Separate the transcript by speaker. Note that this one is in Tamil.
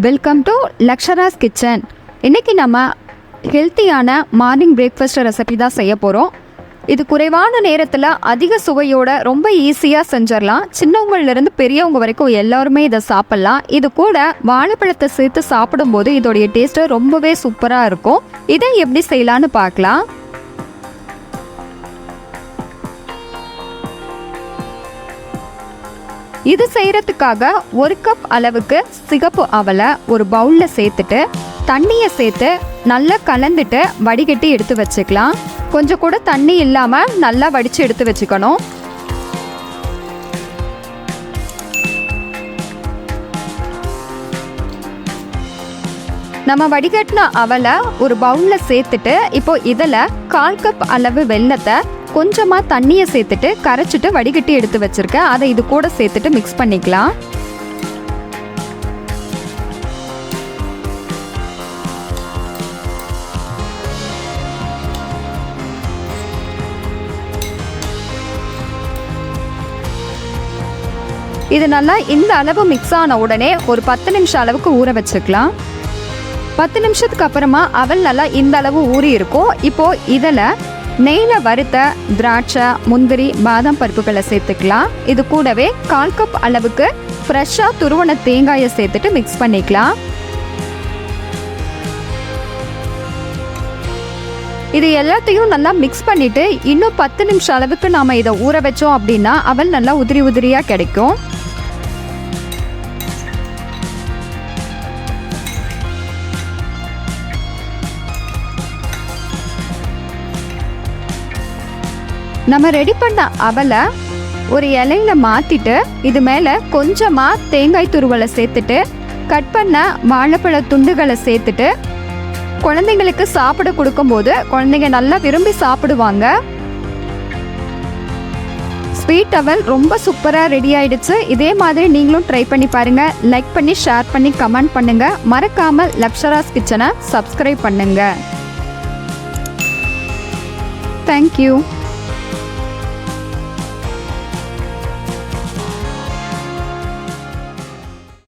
Speaker 1: Welcome to லக்ஷராஸ் kitchen. இன்றைக்கி நம்ம ஹெல்த்தியான மார்னிங் பிரேக்ஃபாஸ்ட் ரெசிபி தான் செய்ய போகிறோம். இது குறைவான நேரத்தில் அதிக சுவையோட ரொம்ப ஈஸியாக செஞ்சிடலாம். சின்னவங்கள்லேருந்து பெரியவங்க வரைக்கும் எல்லாருமே இதை சாப்பிட்லாம். இது கூட வாழைப்பழத்தை சேர்த்து சாப்பிடும்போது இதோடைய டேஸ்ட்டு ரொம்பவே சூப்பராக இருக்கும். இதை எப்படி செய்யலான்னு பார்க்கலாம். இது செய்கிறதுக்காக 1 கப் அளவுக்கு சிகப்பு அவலை ஒரு பவுலில் சேர்த்துட்டு தண்ணியை சேர்த்து நல்லா கலந்துட்டு வடிகட்டி எடுத்து வச்சுக்கலாம். கொஞ்சம் கூட தண்ணி இல்லாமல் நல்லா வடித்து எடுத்து வச்சுக்கணும். நம்ம வடிகட்டின அவலை ஒரு பவுலில் சேர்த்துட்டு இப்போ இதில் 1/4 கப் அளவு வெல்லத்தை கொஞ்சமாக தண்ணியை சேர்த்துட்டு கரைச்சிட்டு வடிகட்டி எடுத்து வச்சுருக்கேன். அதை இது கூட சேர்த்துட்டு மிக்ஸ் பண்ணிக்கலாம். இது நல்லா இந்த அளவு மிக்ஸ் ஆன உடனே ஒரு 10 நிமிஷம் அளவுக்கு ஊற வச்சுக்கலாம். 10 நிமிஷத்துக்கு அப்புறமா அவல் நல்லா இந்த அளவு ஊறி இருக்கும். இப்போது இதில் நெய்யில் வறுத்த திராட்சை, முந்திரி, பாதாம் பருப்புகளை சேர்த்துக்கலாம். இது கூடவே 1/4 கப் அளவுக்கு ஃப்ரெஷ்ஷாக துருவன தேங்காயை சேர்த்துட்டு மிக்ஸ் பண்ணிக்கலாம். இது எல்லாத்தையும் நல்லா மிக்ஸ் பண்ணிவிட்டு இன்னும் 10 நிமிஷம் அளவுக்கு நாம் இதை ஊற வச்சோம் அப்படின்னா அவல் நல்லா உதிரி உதிரியாக கிடைக்கும். நம்ம ரெடி பண்ண அவலை ஒரு இலையில மாற்றிட்டு இது மேலே கொஞ்சமாக தேங்காய் துருவலை சேர்த்துட்டு கட் பண்ண வாழைப்பழ துண்டுகளை சேர்த்துட்டு குழந்தைங்களுக்கு சாப்பிட கொடுக்கும்போது குழந்தைங்க நல்லா விரும்பி சாப்பிடுவாங்க. ஸ்வீட் அவல் ரொம்ப சூப்பராக ரெடி ஆயிடுச்சு. இதே மாதிரி நீங்களும் ட்ரை பண்ணி பாருங்கள். லைக் பண்ணி ஷேர் பண்ணி கமெண்ட் பண்ணுங்கள். மறக்காமல் லக்ஷராஸ் கிச்சனை சப்ஸ்கிரைப் பண்ணுங்கள். தேங்க்யூ.